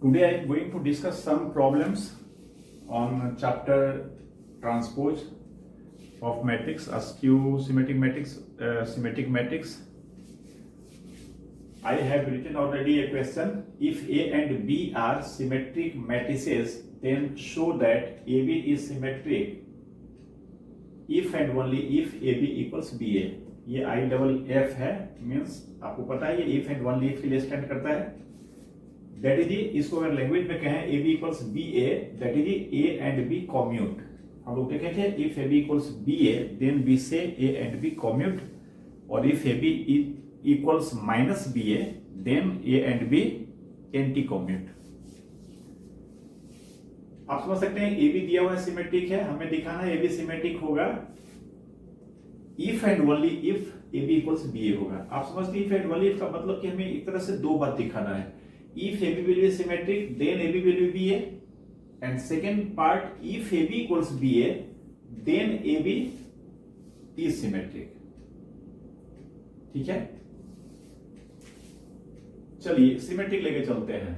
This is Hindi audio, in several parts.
Today I am going to discuss some problems on chapter transpose of matrix, askew symmetric matrix, symmetric matrix. I have written already a question. If A and B are symmetric matrices, then show that AB is symmetric if and only if AB equals BA. ये I double F है, मीन्स आपको पता है ये if and only if के लिए स्टैंड करता है. दैट इज इसको अगर लैंग्वेज में कहें AB equals BA, that is A and B commute. हम लोग क्या कहते हैं, if AB equals BA, then we say A and B commute, और if AB equals minus BA, then A and B anti commute. आप समझ सकते हैं AB दिया हुआ सिमेट्रिक है, हमें दिखाना है AB सिमेट्रिक होगा if and only if AB equals BA होगा. आप समझते हैं if and only if का मतलब कि हमें एक तरह से दो बात दिखाना है. If AB will be symmetric, then AB will be BA, and second part, if AB equals BA, then AB is symmetric. ठीक है, चलिए सिमेट्रिक लेके चलते हैं.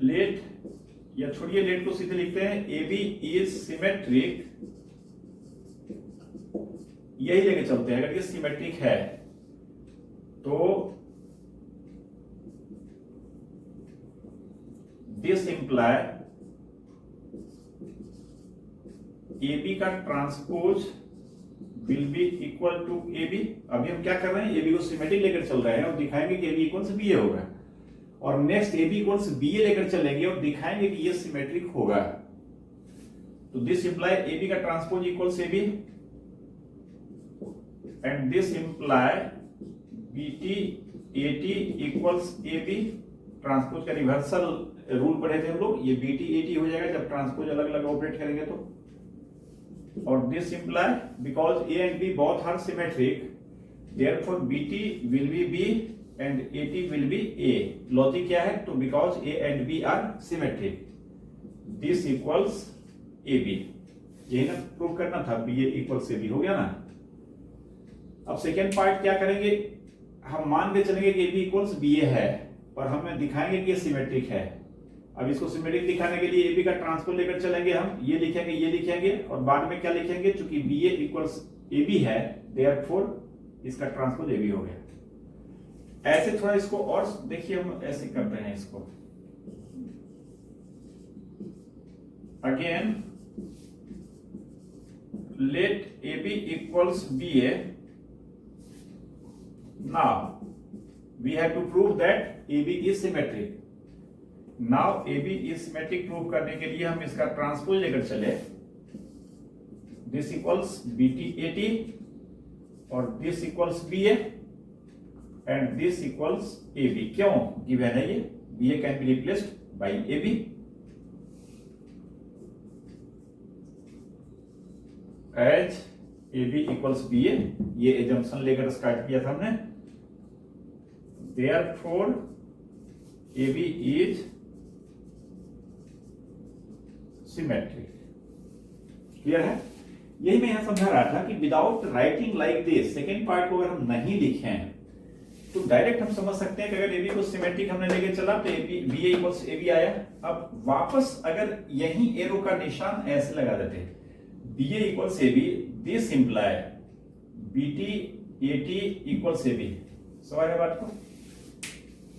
लेट या छोड़िए लेट को सीधे लिखते हैं, AB is symmetric. यही लेके चलते हैं. अगर ये सिमेट्रिक है तो दिस इंप्लाई AB का transpose will be equal to AB. अभी हम क्या कर रहे हैं, AB को सिमेट्रिक लेकर चल रहे हैं और दिखाएंगे कि AB इक्वल्स BA होगा, और नेक्स्ट AB इक्वल्स BA लेकर चलेंगे और दिखाएंगे कि ये सिमेट्रिक होगा. तो दिस इंप्लाई AB का transpose equals AB, and this imply BT AT equals AB. Transpose का रिवर्सल रूल पढ़े थे हम लोग, ये BT AT हो जाएगा जब ट्रांसपोज अलग अलग ऑपरेट करेंगे तो. और this imply because A and B both are symmetric, therefore BT will be B and AT will be A. Logic क्या है, तो because A and B are symmetric, this equals AB. यही ना प्रूव करना था, BA इक्वल्स AB हो गया ना. अब सेकेंड पार्ट क्या करेंगे, हम मान के चलेंगे कि AB इक्वल्स BA है और हमें दिखाएंगे कि ये सिमेट्रिक है. अब इसको सिमेट्रिक दिखाने के लिए AB का ट्रांसपोज लेकर चलेंगे, हम ये लिखेंगे और बाद में क्या लिखेंगे, चूंकि BA इक्वल्स AB है, देयरफॉर इसका ट्रांसपोज AB हो गया. ऐसे थोड़ा इसको और देखिए, हम ऐसे करते हैं इसको. Again let AB equals BA. Now we have to prove that AB is symmetric. Now AB is symmetric prove करने के लिए हम इसका ट्रांसपोज लेकर चले. This equals BT AT और this equals BA and this equals AB. क्यों गिवन है ये, BA can be replaced by AB. As AB equals BA, ये एजम्पशन लेकर स्टार्ट किया था हमने. Therefore AB is symmetric. Clear है. यही मैं यहां समझा रहा था कि without writing like this, second part को अगर हम नहीं लिखें तो डायरेक्ट हम समझ सकते हैं कि अगर AB को सिमेट्रिक हमने लेके चला तो BA इक्वल्स AB आया. अब वापस अगर यही एरो का निशान ऐसे लगा देते हैं, BA equals AB, this imply BT AT equals AB. समझ रहे बात को.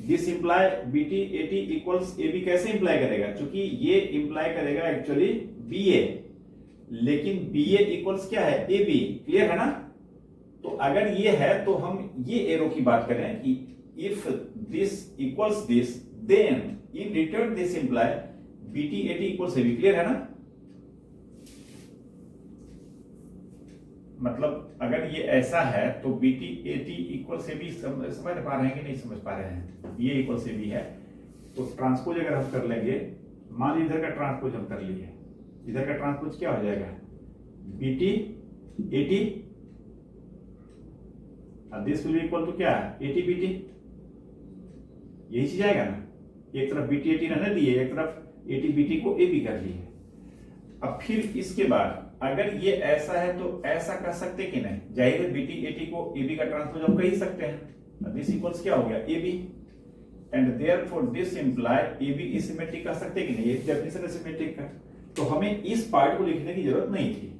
This imply BT AT equals AB कैसे इंप्लाई करेगा, क्योंकि ये इंप्लाई करेगा एक्चुअली BA, लेकिन BA इक्वल्स क्या है, AB. क्लियर है ना. तो अगर ये है तो हम ये एरो की बात करें कि if this equals this, then in return this imply BT AT equals AB. Clear है ना. मतलब अगर ये ऐसा है तो BT AT इक्वल्स AB समझ पा रहे हैं कि नहीं समझ पा रहे हैं. ये इक्वल्स AB है तो ट्रांसपोज अगर हम कर लेंगे, मान इधर का ट्रांसपोज हम कर लिए, इधर का ट्रांसपोज क्या हो जाएगा, BT AT, this will be equal to क्या, AT BT. यही चीज आएगा ना. एक तरफ BT AT रहने दिए, एक तरफ AT BT को AB कर लिए. अब फिर इसके बाद अगर ये ऐसा है तो ऐसा कर सकते कि नहीं, जाहिर है BT AT को AB का ट्रांसपोज हम कह ही सकते हैं. दिस इक्वल्स क्या हो गया A B, and therefore this imply A B is symmetric कह सकते हैं कि नहीं, एक डेफिनेशन है सिमेट्रिक का, तो हमें इस पार्ट को लिखने की जरूरत नहीं थी।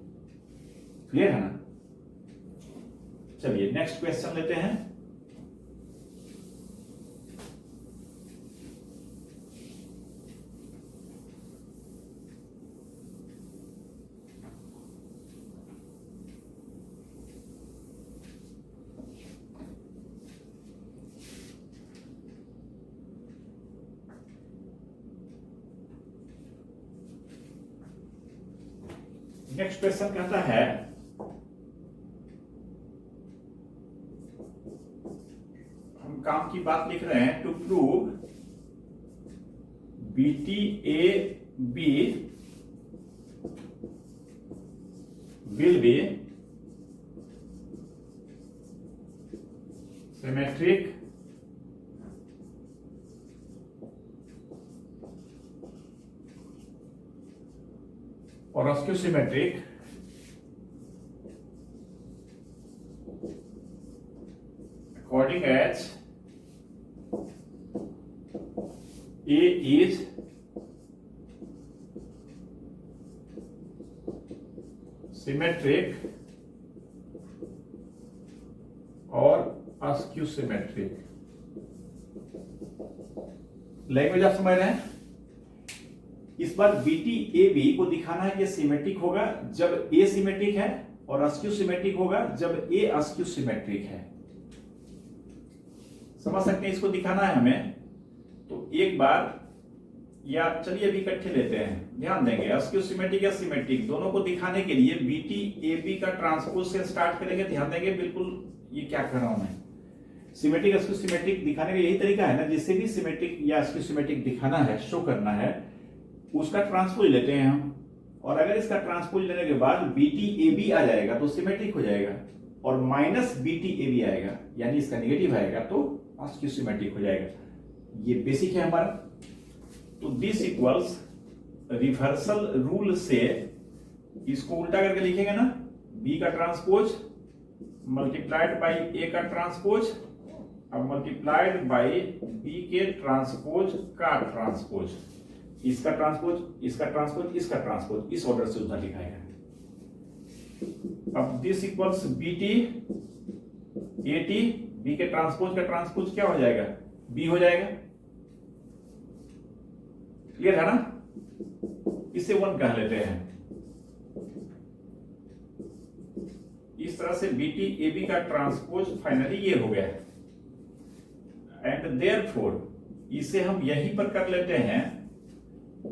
क्लियर है ना? चलिए नेक्स्ट क्वेश्चन लेते हैं। नेक्स्ट क्वेश्चन कहता है हम काम की बात लिख रहे हैं, to prove B T A B will be symmetric और symmetric according as A is symmetric और askew symmetric। लैंग्वेज आप समझ रहे हैं? इस बार बीटी ए बी को दिखाना है कि सिमेट्रिक होगा जब ए सिमेट्रिक है और अस्क्यू सिमेट्रिक होगा जब ए अस्क्यू सिमेट्रिक है। समझ सकते हैं? इसको दिखाना है हमें, तो एक बार या चलिए अभी इकट्ठे लेते हैं, ध्यान देंगे अस्क्यू सिमेट्रिक या सिमेट्रिक दोनों को दिखाने के लिए बीटी ए बी का ट्रांसपोज से स्टार्ट करेंगे। ध्यान देंगे, बिल्कुल ये क्या कर रहा हूं मैं, सिमेट्रिक अस्क्यू सिमेट्रिक दिखाने का यही तरीका है ना, जिससे भी सिमेट्रिक या अस्क्यू सिमेट्रिक दिखाना है, शो करना है, उसका ट्रांसपोज लेते हैं हम। और अगर इसका ट्रांसपोज लेने के बाद बीटी ए बी आ जाएगा तो सिमेट्रिक हो जाएगा, और माइनस बीटी ए बी आएगा यानी इसका नेगेटिव आएगा तो अस्क्यू सिमेट्रिक हो जाएगा। ये बेसिक है हमारा। तो दिस इक्वल्स रिवर्सल रूल से इसको उल्टा करके लिखेंगे ना, बी का ट्रांसपोज मल्टीप्लाइड बाई ए का ट्रांसपोज अब मल्टीप्लाइड बाई बी के ट्रांसपोज का ट्रांसपोज, इसका ट्रांसपोज, इसका ट्रांसपोज, इसका ट्रांसपोज, इस ऑर्डर से उधर लिखा है। अब this equals B T A T, B के ट्रांसपोज का ट्रांसपोज क्या हो जाएगा, बी हो जाएगा। क्लियर है ना? इसे वन कह लेते हैं। इस तरह से बीटी ए बी का ट्रांसपोज फाइनली ये हो गया, एंड देयरफॉर इसे हम यहीं पर कर लेते हैं।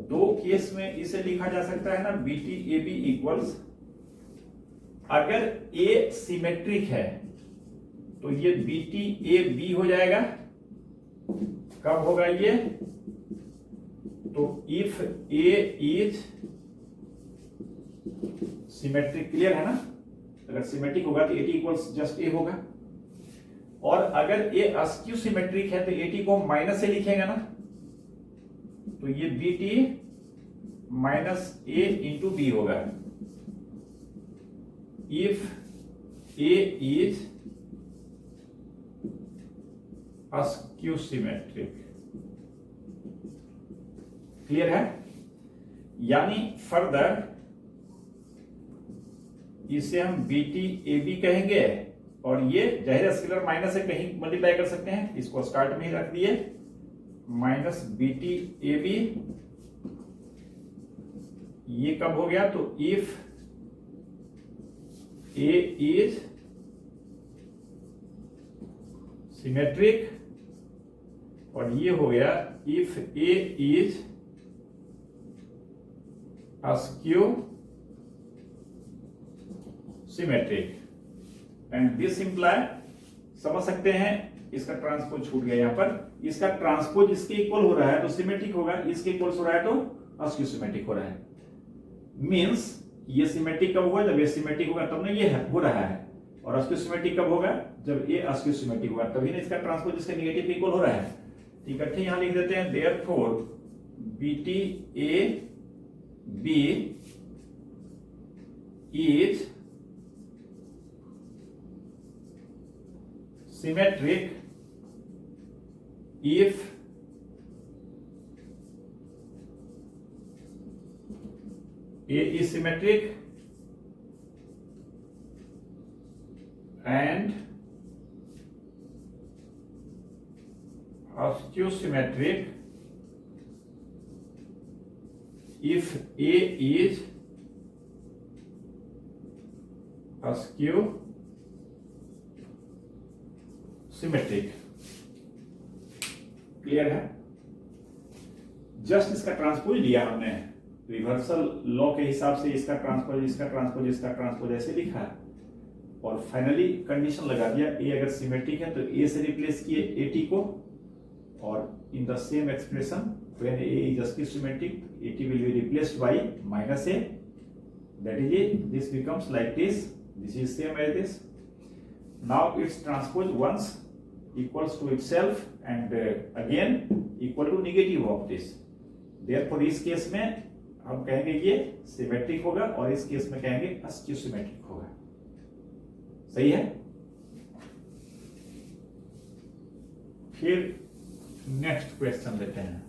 दो केस में इसे लिखा जा सकता है ना, बीटी ए बी इक्वल्स, अगर ए सिमेट्रिक है तो ये बीटी ए बी हो जाएगा। कब होगा ये? तो if A is symmetric. Clear है ना? अगर सिमेट्रिक होगा तो एटी इक्वल्स जस्ट ए होगा, और अगर ए अस्क्यू सिमेट्रिक है तो एटी को माइनस से लिखेंगे ना, तो ये बीटी माइनस ए इंटू बी होगा। If A is skew symmetric. Clear है? यानी फर्दर इसे हम बीटी ए बी कहेंगे, और ये जाहिर स्केलर माइनस से कहीं मल्टीप्लाई कर सकते हैं, इसको स्टार्ट में ही रख दिए, माइनस बीटी ए बी। ये कब हो गया? तो इफ ए इज सिमेट्रिक, और ये हो गया if A is skew symmetric, and this imply, समझ सकते हैं, इसका ट्रांसपोज छूट गया यहां पर, इसका ट्रांसपोज इसके इक्वल हो रहा है तो सिमेट्रिक होगा, इसके इक्वल हो रहा है तो अस्क्यू सिमेट्रिक हो रहा है। मींस ये सिमेट्रिक कब होगा? जब ये सिमेट्रिक होगा तब ना ये हो रहा है, और अस्क्यू सिमेट्रिक कब होगा? जब ये अस्क्यू सिमेट्रिक होगा, तभी ना इसका ट्रांसपोज इसके नेगेटिव इक्वल हो रहा है। इकट्ठे यहां लिख देते हैं, therefore B T A B is symmetric if A is symmetric and skew-symmetric if A is skew-symmetric। Clear है? जस्ट इसका ट्रांसपोज लिया हमने, रिवर्सल लॉ के हिसाब से इसका ट्रांसपोज, इसका ट्रांसपोज, इसका ट्रांसपोज ऐसे लिखा है और फाइनली कंडीशन लगा दिया ए अगर सिमेट्रिक है तो ए से रिप्लेस किए एटी को, और in the same expression when A is skew-symmetric A T will be replaced by minus A, that is A, this becomes like this is same as this. Now its transpose once equals to itself and again equal to negative of this, therefore इस केस में हम कहेंगे ये सिमेट्रिक होगा और इस केस में कहेंगे skew-symmetric होगा। सही है? फिर नेक्स्ट क्वेश्चन लेते हैं।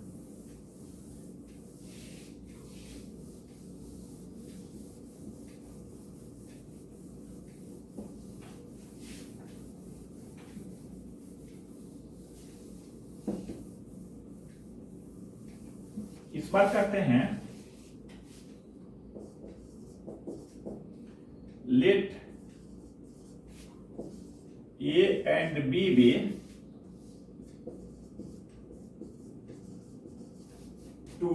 इस बार करते हैं, let A and B be two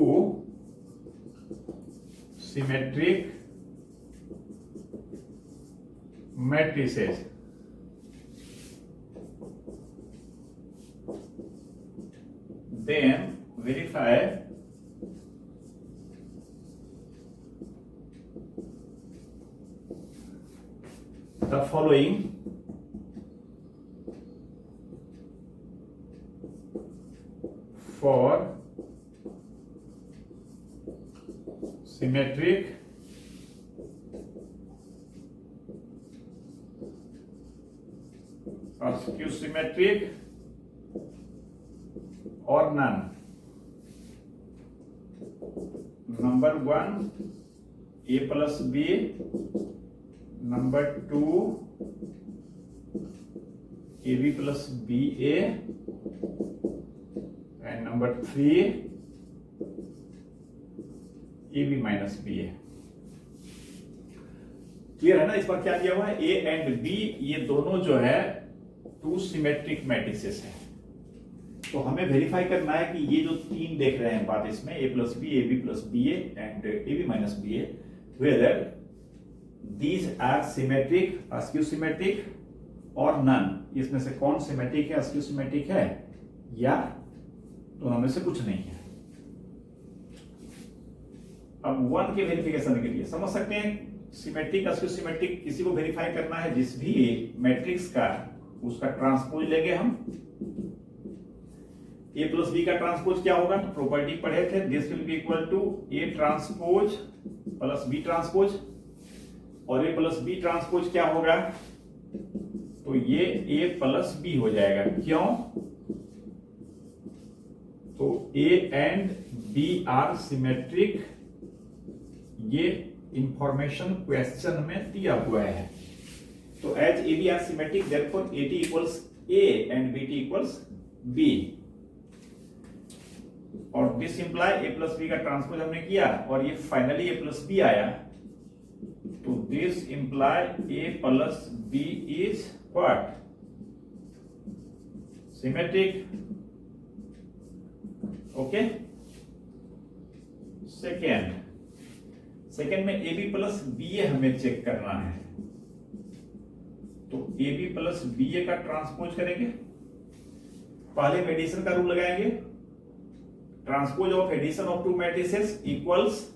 symmetric matrices, then verify the following for symmetric or skew-symmetric or none। Number 1 A plus B, number 2 AB plus BA, and number 3 AB minus BA। Clear है ना? इस बार क्या दिया हुआ है, A एंड B ये दोनों जो है टू सिमेट्रिक मैट्रिसेस है, तो हमें वेरीफाई करना है कि ये जो तीन देख रहे हैं बात इसमें A plus B, AB plus BA and AB minus BA, whether these are symmetric, skew-symmetric और none, इसमें से कौन सिमेट्रिक है, skew-symmetric है, या दोनों में से कुछ नहीं है। अब वन के वेरिफिकेशन के लिए समझ सकते हैं, सिमेट्रिक skew-symmetric किसी को वेरीफाई करना है, जिस भी मैट्रिक्स का उसका ट्रांसपोज लेंगे हम। ए प्लस बी का ट्रांसपोज क्या होगा, तो प्रॉपर्टी पढ़े थे, this will be equal to A transpose plus B transpose, और ए प्लस बी ट्रांसपोज क्या होगा, तो ये ए प्लस बी हो जाएगा। क्यों? तो A and B are symmetric, ये इंफॉर्मेशन क्वेश्चन में दिया हुआ है। तो as A B are symmetric therefore A T equals A and B T equals B, और this imply A plus B का ट्रांसपोज हमने किया और ये फाइनली ए प्लस बी आया, तो this imply A plus B is what, symmetric. Okay, second में A B plus B A हमें चेक करना है, तो A B plus B A का ट्रांसपोज करेंगे, पहले एडिशन का रूल लगाएंगे, transpose of addition of two matrices equals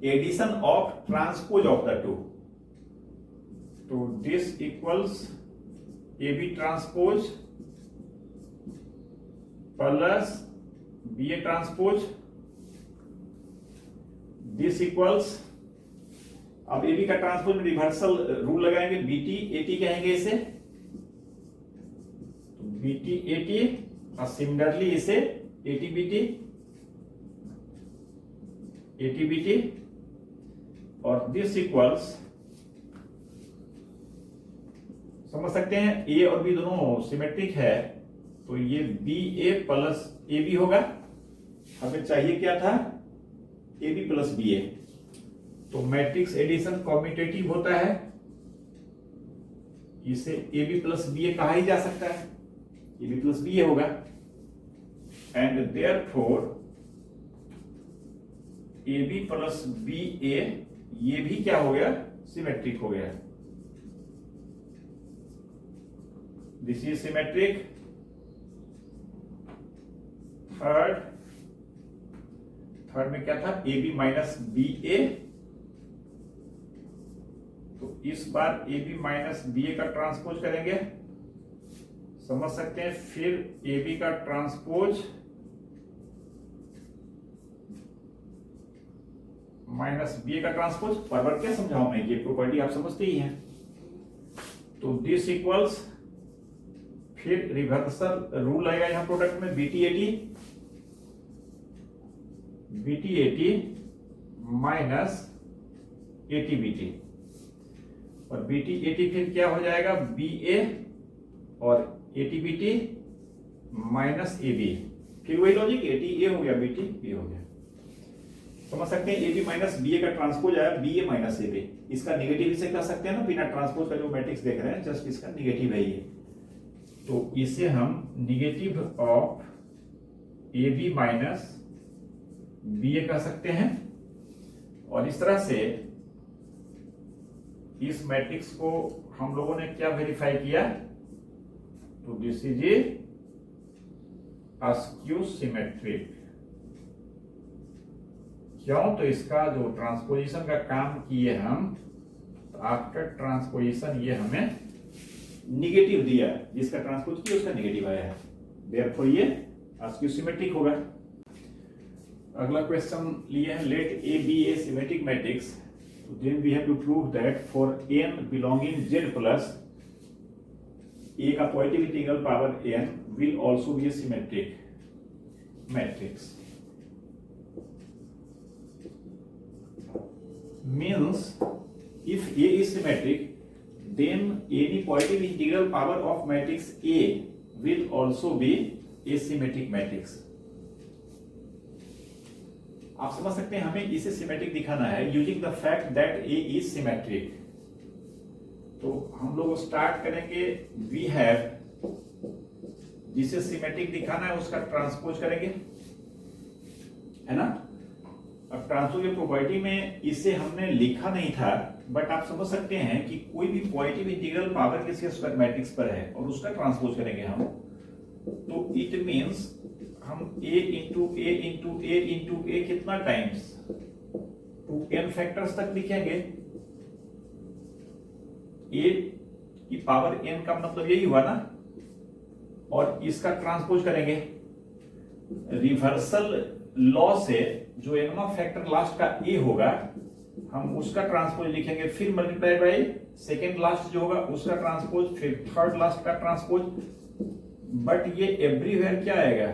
addition of transpose of the two, तो this equals A B transpose plus B A transpose, this equals, अब ए बी का ट्रांसपोज में रिवर्सल रूल लगाएंगे, बीटी एटी कहेंगे इसे, बीटी एटी और सिमिलरली इसे एटीबीटी और दिस इक्वल्स, समझ सकते हैं ए और बी दोनों सिमेट्रिक है, तो ये B A plus A B होगा। हमें चाहिए क्या था, A B plus B A. तो मैट्रिक्स एडिशन कॉम्यूटेटिव होता है, इसे A B plus B A कहा ही जा सकता है, A B plus B A होगा। And therefore A B plus B A ये भी क्या हो गया, सिमेट्रिक हो गया। This is symmetric. थर्ड में क्या था, A B minus B A, तो इस बार ए बी माइनस बी ए का ट्रांसपोज करेंगे, समझ सकते हैं। फिर ए बी का ट्रांसपोज माइनस बी ए का ट्रांसपोज, पर क्या समझाऊं मैं, ये प्रॉपर्टी आप समझते ही हैं। तो दिस इक्वल्स, फिर रिवर्सल रूल आएगा यहां प्रोडक्ट में, B T A T minus A T B T, और बीटी एटी फिर क्या हो जाएगा, बी ए और A T B T minus A B, फिर वही लॉजिक, एटी ए हो गया बीटी बी हो गया। समझ सकते हैं, A B minus B A का ट्रांसपोज आया B A minus A B, इसका निगेटिव इसे कर सकते हैं ना, बिना ट्रांसपोज का जो मैट्रिक्स देख रहे हैं जस्ट इसका निगेटिव है ये, तो इसे हम negative of A B minus B A कह सकते हैं। और इस तरह से इस मैट्रिक्स को हम लोगों ने क्या वेरीफाई किया, तो this is a skew symmetric. क्यों, तो इसका जो ट्रांसपोजिशन का काम किए हम, तो आफ्टर ट्रांसपोजिशन ये हमें निगेटिव दिया, जिसका ट्रांसपोज किया उसका निगेटिव आया है, देयरफॉर ये अस्क्यू सिमेट्रिक होगा। अगला क्वेश्चन लिए हैं, let A B A symmetric matrix, तो then we have to prove that for n belonging Z plus A का positive integral power n will also be A symmetric matrix. Means if A is symmetric, then any positive integral power of matrix A will also be a symmetric matrix. आप समझ सकते हैं, हमें इसे सिमेट्रिक दिखाना है using the fact that A is symmetric। तो हम लोग स्टार्ट करेंगे, वी हैव, जिसे सिमेट्रिक दिखाना है उसका ट्रांसपोज करेंगे, है ना। अब ट्रांसपोज की प्रॉपर्टी में इसे हमने लिखा नहीं था, बट आप समझ सकते हैं कि कोई भी पॉजिटिव इंटीग्रल पावर किसी स्क्वायर मैट्रिक्स पर है और उसका ट्रांसपोज करेंगे हम, तो इट मींस हम a into A into A into A कितना टाइम्स, टू n फैक्टर्स तक लिखेंगे। a की पावर n का मतलब यही हुआ ना, और इसका ट्रांसपोज करेंगे रिवर्सल लॉ से, जो एनवा फैक्टर लास्ट का ए होगा हम उसका ट्रांसपोज लिखेंगे, फिर मल्टीप्लाई बाय सेकेंड लास्ट जो होगा उसका ट्रांसपोज, फिर थर्ड लास्ट का ट्रांसपोज। बट ये एवरीवेयर क्या आएगा,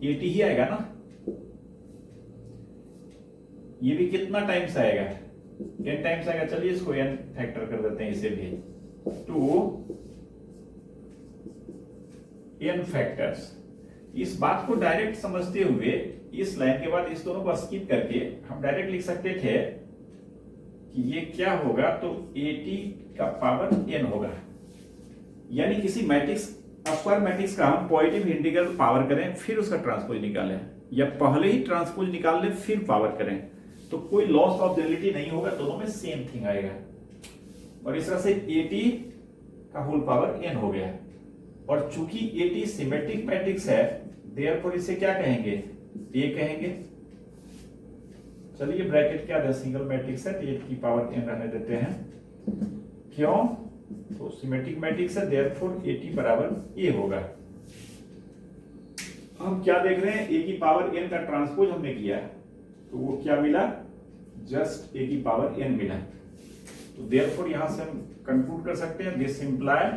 एटी ही आएगा ना। ये भी कितना टाइम्स आएगा, n टाइम्स आएगा। चलिए इसको n फैक्टर कर देते हैं, इसे भी टू n फैक्टर्स। इस बात को डायरेक्ट समझते हुए इस लाइन के बाद इस दोनों को स्किप करके हम डायरेक्ट लिख सकते थे कि ये क्या होगा, तो 80 का पावर n होगा। यानी किसी मैट्रिक्स, स्क्वायर मैट्रिक्स का हम पॉजिटिव इंटीग्रल पावर करें फिर उसका ट्रांसपोज निकालें, या पहले ही ट्रांसपोज निकाल लें फिर पावर करें, तो कोई लॉस ऑफ जेनिटी नहीं होगा, दोनों में सेम थिंग आएगा। और इस तरह से 80 का होल पावर n हो गया। और चूंकि 80 सिमेट्रिक मैट्रिक्स है, देयरफॉर इसे क्या कहेंगे, ए कहेंगे। चलिए ब्रैकेट क्या है, सिंगल मैट्रिक्स है, 8 की पावर n रहने देते हैं। क्यों, तो सिमेट्रिक मैट्रिक्स है, देयरफॉर 80 बराबर ए होगा। हम क्या देख रहे हैं, ए की पावर n का ट्रांसपोज हमने किया, तो वो क्या मिला, जस्ट ए की पावर n मिला। तो देयरफॉर यहां से हम कंक्लूड कर सकते हैं, दिस इंप्लाई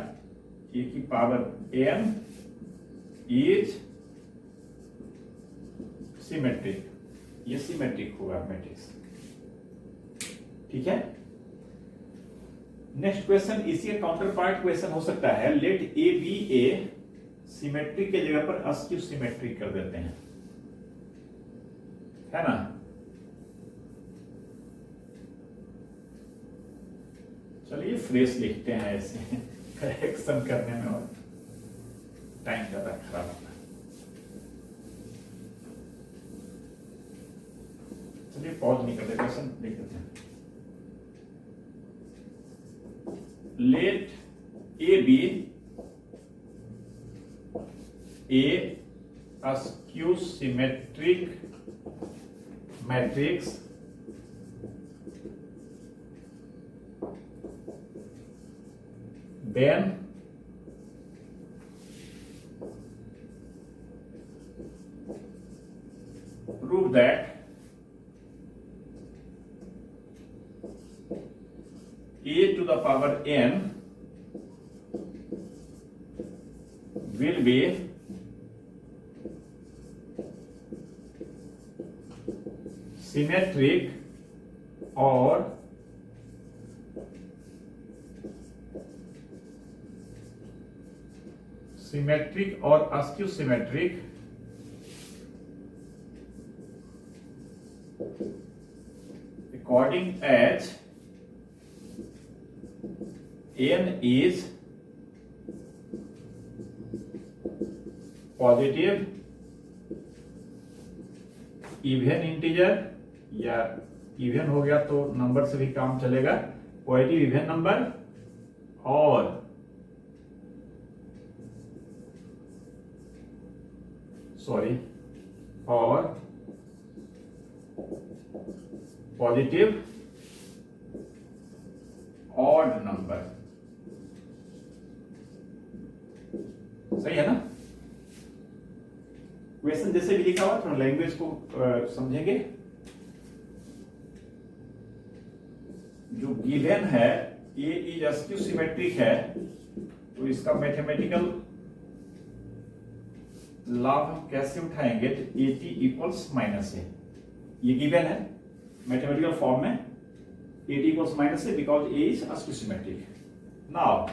ए की पावर n इज सिमेट्रिक, ये सिमेट्रिक होगा मैट्रिक्स। ठीक है। नेक्स्ट क्वेश्चन, इसी का काउंटर पार्ट क्वेश्चन हो सकता है, let A B A, symmetric के जगह पर अस्क्यू सिमेट्रिक कर देते हैं, है ना। चलिए फ्रेश लिखते हैं, ऐसे करेक्शन करने में और टाइम ज्यादा खराब होता है। चलिए पॉज नहीं करते, क्वेश्चन लिख देते हैं। Let A B a skew symmetric matrix then prove that a to the power n will be symmetric or symmetric और skew symmetric according as n is positive even integer, या इवन हो गया तो नंबर से भी काम चलेगा, पॉजिटिव इवन नंबर और और पॉजिटिव ऑड नंबर। सही है ना। क्वेश्चन जैसे भी लिखा हुआ, थोड़ा लैंग्वेज को समझेंगे। जो गिवन है ए इज अस्क्यू सिमेट्रिक है, तो इसका मैथमेटिकल लाभ हम कैसे उठाएंगे, तो A T equals minus A, ये गिवन है मैथमेटिकल फॉर्म में, A T equals minus A because A is skew symmetric. Now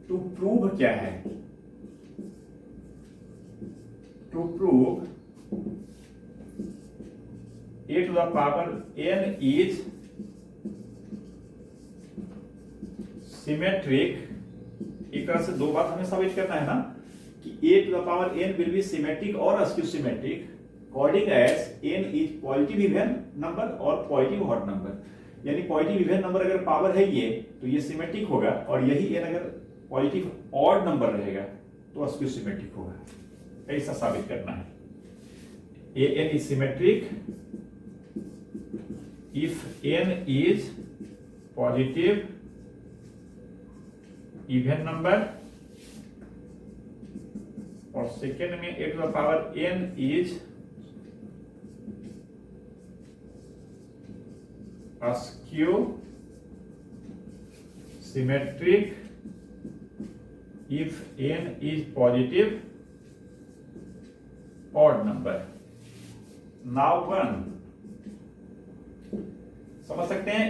to prove क्या है, to prove A to the power n is symmetric. एक तरह से दो बात हमें साबित करना है ना, कि a to the power n will be symmetric or askew symmetric according as n is positive even number और positive odd number। यानी पॉजिटिव इवन नंबर अगर पावर है ये, तो ये सिमेट्रिक होगा, और यही n अगर पॉजिटिव ऑड नंबर रहेगा तो अस्क्यू सिमेट्रिक होगा। ऐसा साबित करना है। an is symmetric if n is positive even number, और सेकेंड में A to the power n is skew symmetric if n is positive odd number. Now one समझ सकते हैं,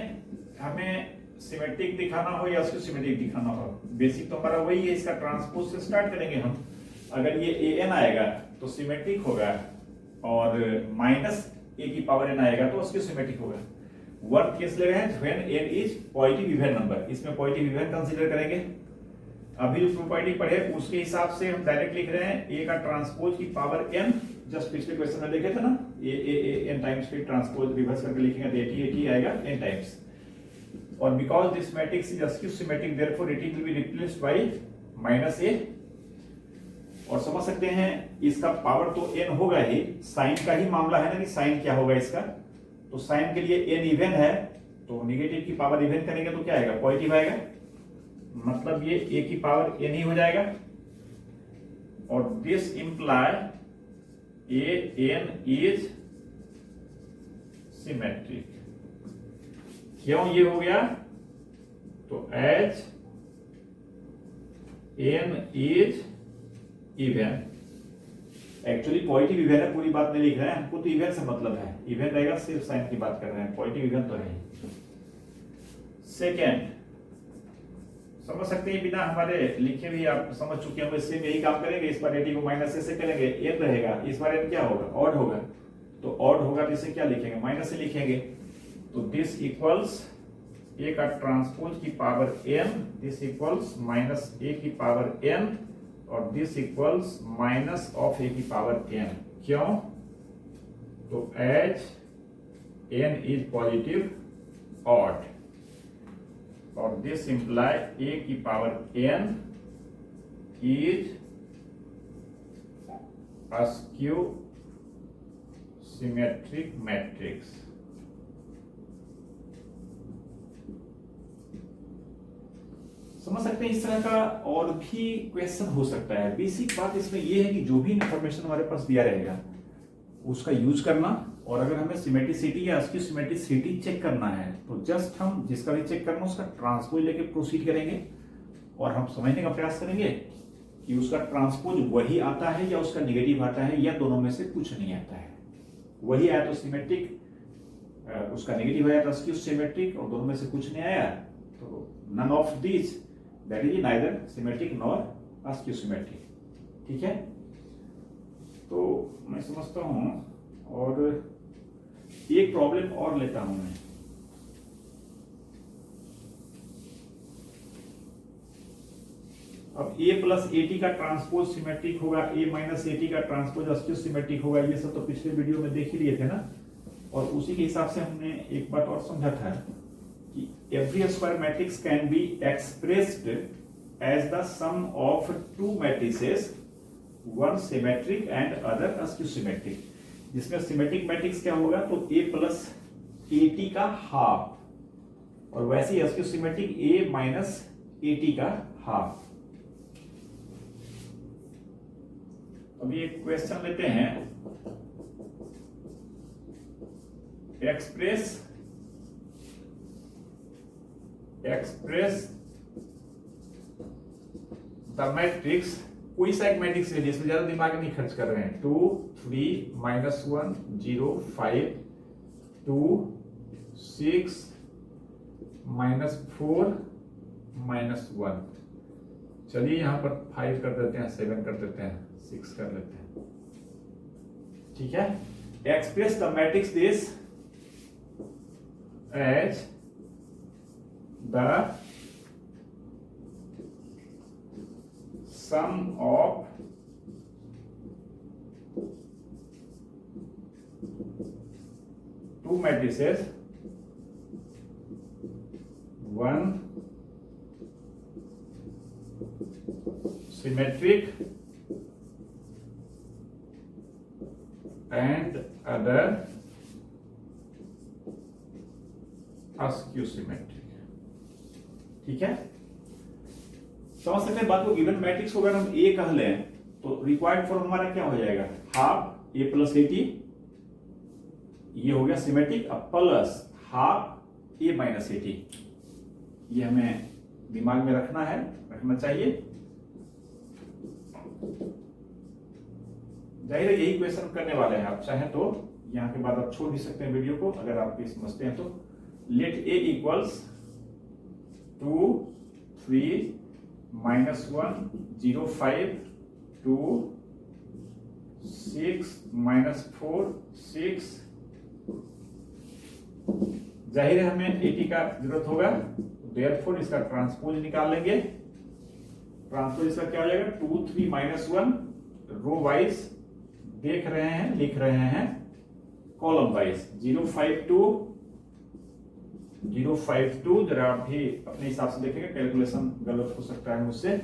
हमें सिमेट्रिक दिखाना हो या अस्क्यू सिमेट्रिक दिखाना हो, बेसिक तो हमारा वही है। इसका ट्रांसपोज से स्टार्ट करेंगे हम। अगर ये an आएगा तो सिमेट्रिक होगा, और माइनस a की पावर n आएगा तो अस्क्यू सिमेट्रिक होगा। वर्ड केस ले रहे हैं when n is positive even number, इसमें पॉजिटिव इवन कंसीडर करेंगे। अभी जो प्रॉपर्टी पढ़े उसके हिसाब से हम डायरेक्ट लिख रहे हैं a का ट्रांसपोज की पावर n, जस्ट पिछले क्वेश्चन में देखे थे ना, a n टाइम्स फिर ट्रांसपोज रिवर्स करके लिखेंगे तो a आएगा n टाइम्स। और because this matrix is skew symmetric therefore it will be replaced by minus a। और समझ सकते हैं इसका पावर तो n होगा ही, साइन का ही मामला है ना, कि साइन क्या होगा इसका, तो साइन के लिए n इवन है, तो नेगेटिव की पावर इवन करेंगे तो क्या आएगा, पॉजिटिव आएगा, मतलब ये a की पावर n ही हो जाएगा। और this imply an is symmetric. क्यों ये हो गया, तो as n is even actually positive even है, पूरी बात नहीं लिख रहे हैं, हमको तो इवन से मतलब है, इवन रहेगा सिर्फ साइन की बात कर रहे हैं, पॉजिटिव इवन तो है। सेकेंड समझ सकते हैं, बिना हमारे लिखे भी आप समझ चुके होंगे, सेम यही काम करेंगे, इस बार 80 को माइनस से करेंगे, n रहेगा, इस बार n क्या होगा, ऑड होगा, तो ऑड होगा तो इसे क्या लिखेंगे, माइनस से लिखेंगे, तो दिस इक्वल्स a का ट्रांसपोज की power n, this equals minus a की पावर n, और this equals minus of a की पावर n। क्यों, तो as n is positive odd, और दिस इंप्लाई a की power n is skew symmetric matrix. समझ सकते हैं, इस तरह का और भी क्वेश्चन हो सकता है। बेसिक बात इसमें यह है कि जो भी इंफॉर्मेशन हमारे पास दिया रहेगा उसका यूज करना, और अगर हमें सिमेट्रिसिटी या अस्क्यू सिमेट्रिसिटी चेक करना है तो जस्ट हम जिसका भी चेक करना उसका ट्रांसपोज लेके प्रोसीड करेंगे, और हम समझने का प्रयास करेंगे कि उसका ट्रांसपोज वही आता है या उसका नेगेटिव आता है, या दोनों में से कुछ नहीं आता है। वही आया तो सिमेट्रिक, उसका नेगेटिव आया तो अस्क्यू सिमेट्रिक, और दोनों में से कुछ नहीं आया तो none of this, that is neither symmetric nor skew symmetric. ठीक है, तो मैं समझता हूं, और एक प्रॉब्लम और लेता हूं मैं। अब a प्लस एटी का ट्रांसपोज सिमेट्रिक होगा, a माइनस एटी का ट्रांसपोज अस्क्यू सिमेट्रिक होगा, ये सब तो पिछले वीडियो में देख ही लिए थे ना। और उसी के हिसाब से हमने एक बात और समझा था कि every square matrix can be expressed as the sum of two matrices, one symmetric and other skew symmetric. जिसमें सिमेट्रिक मैट्रिक्स क्या होगा, तो a प्लस एटी का हाफ, और वैसे ही skew symmetric a minus A T का हाफ। अभी एक क्वेश्चन लेते हैं, एक्सप्रेस द मैट्रिक्स, कोई सा एक मैट्रिक्स है जिसमें ज्यादा दिमाग नहीं खर्च कर रहे हैं, 2 3 -1 0 5 2 6 -4 -1। चलिए यहां पर 5 कर देते हैं, 7 कर देते हैं, 6 कर लेते हैं। ठीक है, express the matrix this as the sum of two matrices, one symmetric and other askew symmetric। ठीक है, समझ सकते हैं बात को। गिवन मैट्रिक्स को अगर हम ए कह लें तो रिक्वायर्ड फॉर्म हमारा क्या हो जाएगा, हाफ ए प्लस एटी, ये हो गया सिमेट्रिक, अब प्लस हाफ ए माइनस एटी। ये हमें दिमाग में रखना चाहिए। जाहिर है यही क्वेश्चन करने वाले हैं, आप चाहें तो यहां के बाद आप छोड़ भी सकते हैं वीडियो को, अगर आप ये समझते हैं तो। लेट ए इक्वल्स 2 3 -1 0 5 2 6 -4 6। जाहिर है हमें 80 का जरूरत होगा, देयरफॉर इसका ट्रांसपोज निकाल लेंगे। ट्रांसपोज इसका क्या हो जाएगा, 2 3 -1 रो वाइज देख रहे हैं, लिख रहे हैं कॉलम वाइज, 0 5 2 0 5 2। जरा आप भी अपने हिसाब से देखेंगे, कैलकुलेशन गलत हो सकता है मुझसे।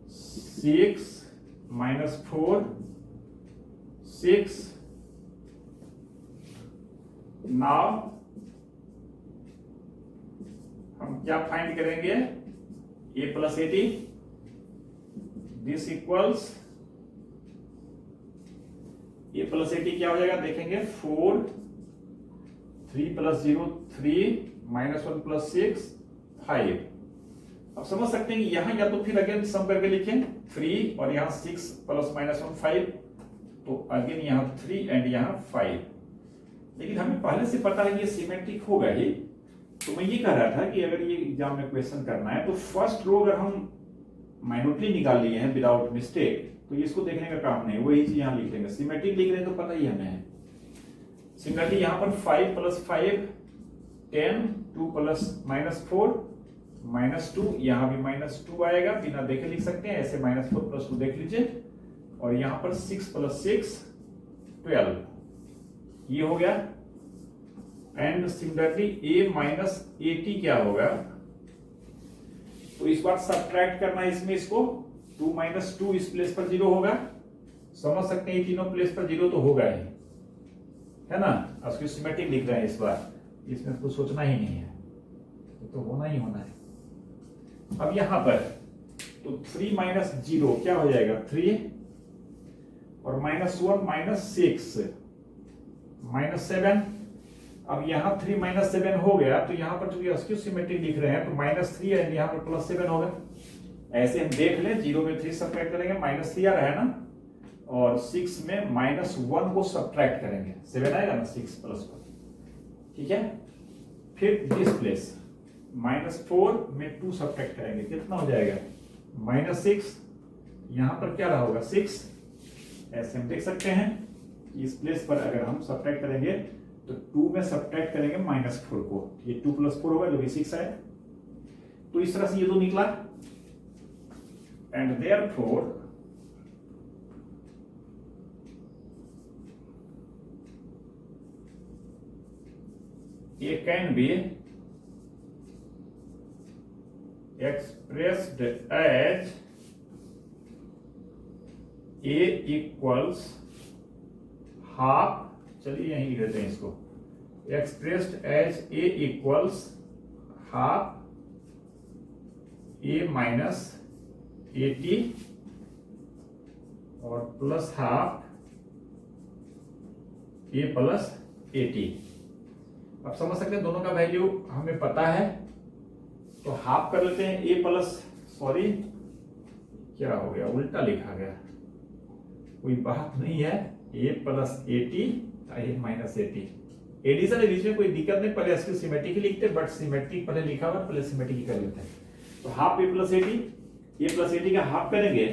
6 -4 6। नाउ हम क्या फाइंड करेंगे, a plus eighty, this equals a plus eighty क्या हो जाएगा देखेंगे, 4 3 + 0 3 -1 + 6 5। अब समझ सकते हैं कि यहां या तो फिर अगेन सम करके लिखें 3, और यहां 6 + -1 5, तो अगेन यहाँ 3 एंड यहाँ 5, लेकिन हमें पहले से पता है कि ये सिमेट्रिक होगा ही। तो मैं ये कह रहा था कि अगर ये एग्जाम में क्वेश्चन करना है तो फर्स्ट रो अगर हम माइन्यूटली निकाल लिए हैं विदाउट मिस्टेक, तो इसको देखने का काम नहीं, वही चीज यहाँ लिख लेंगे। सिमेट्रिक लिख रहे हैं तो पता ही हमें है। सिमिलरली यहाँ पर 5 + 5 10, 2 + -4 -2, यहाँ भी -2 आएगा, बिना देखे लिख सकते हैं ऐसे, -4 + 2 देख लीजिए। और यहाँ पर 6 + 6 12, ये हो गया। एंड सिमिलरली a - 80 क्या होगा, तो इस बार सब्ट्रैक्ट करना है इसमें, इसको 2 - 2 इस प्लेस पर 0 होगा, समझ सकते हैं ये तीनों प्लेस पर 0 तो होगा ही, है ना। उसको सिमेट्रिक लिख रहे हैं इस बार, इसमें कुछ सोचना ही नहीं है, तो होना ही होना है। अब यहां पर तो 3 - 0 क्या हो जाएगा 3, और -1 -6 -7। अब यहाँ 3 - 7 हो गया, तो यहाँ पर चूंकि अस्क्यू सिमेट्रिक लिख रहे हैं तो -3 है, यहाँ पर +7 होगा। ऐसे हम देख लें, 0 में 3 सब्ट्रैक्ट करेंगे, -3 आ रहा है ना, और 6 में -1 को सब्ट्रैक्ट करेंगे, 7 आएगा ना 6 + 1, ठीक है। फिर दिस प्लेस -4 में 2 सब्ट्रैक्ट करेंगे, कितना हो जाएगा -6, यहाँ पर क्या रहा होगा 6। ऐसे हम देख सकते हैं इस प्लेस पर अगर हम सब्ट्रैक्ट करेंगे तो 2 में सब्ट्रैक्ट करेंगे -4 को, ये 2 + 4 होगा जो कि 6 है। तो इस तरह से ये दो निकला। एंड देयरफॉर ये can be expressed as a equals half, चलिए यहीं लिख देते हैं इसको, expressed as a equals half a minus 80 और प्लस हाफ a प्लस 80। अब समझ सकते हैं दोनों का वैल्यू हमें पता है, तो हाफ कर लेते हैं a प्लस, सॉरी क्या हो गया उल्टा लिखा गया, कोई बात नहीं है, a plus 80 a minus 80। Addition बीच में कोई दिक्कत नहीं, पहले इसकी सिमेट्रिक ही लिखते, बट सिमेट्रिक पहले लिखा हुआ पहले सिमेट्रिक ही कर लेते हैं। तो हाफ a प्लस 80 का हाफ करेंगे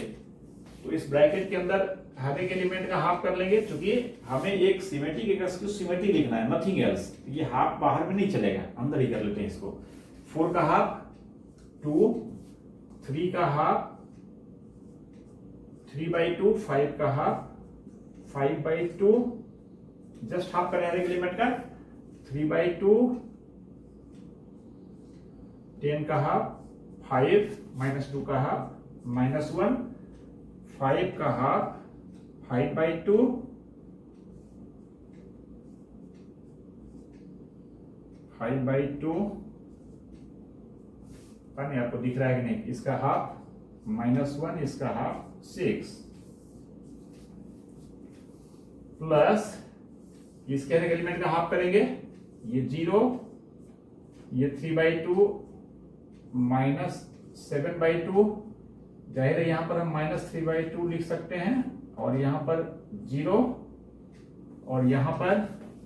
तो इस ब्रैकेट के अंदर हर एक एलिमेंट का हाफ कर लेंगे, क्योंकि हमें एक सिमेट्रिक एक सिमेट्रिक लिखना है, नथिंग एल्स। ये हाफ बाहर में नहीं चलेगा, अंदर ही कर लेते हैं इसको। 4 का हाफ 2, 3 का हाफ 3/2, 5 का हाफ 5/2, जस्ट हाफ करें हर एक एलिमेंट का, 3/2, 10 का हाफ 5 -2 का हाफ -1, 5 का हाफ 5/2, 5/2, नहीं आपको दिख रहा है कि नहीं, इसका हाफ -1, इसका हाफ 6, प्लस इसके हर एक एलिमेंट का हाफ करेंगे, ये 0, ये 3/2 -7/2, जाहिर है यहां पर हम -3/2 लिख सकते हैं, और यहां पर 0, और यहां पर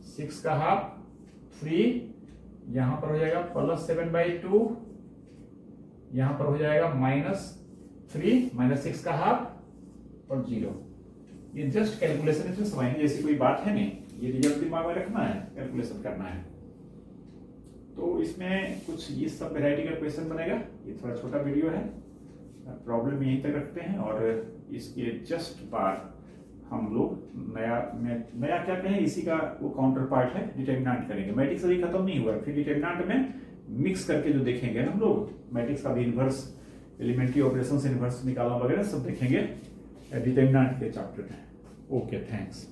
6 का हाफ 3, यहां पर हो जाएगा +7/2, यहां पर हो जाएगा -3 -6 का हाफ और 0। ये जस्ट कैलकुलेशन इसमें समझने जैसी कोई बात है नहीं, ये रिजल्ट दिमाग में रखना है, कैलकुलेशन करना है। तो इसमें कुछ ये सब वैरायटी का क्वेश्चन बनेगा। ये थोड़ा छोटा वीडियो है, प्रॉब्लम यहीं तक रखते हैं, और इसके जस्ट बाद हम लोग नया क्या कहें, इसी का वो काउंटर पार्ट है, डिटरमिनेंट करेंगे। मैट्रिक्स अभी खत्म नहीं हुआ, फिर डिटरमिनेंट में मिक्स करके जो देखेंगे ना हम लोग, मैट्रिक्स का भी इनवर्स, एलिमेंट्री ऑपरेशंस इनवर्स निकालना वगैरह सब देखेंगे डिटरमिनेंट के चैप्टर में। Okay, thanks.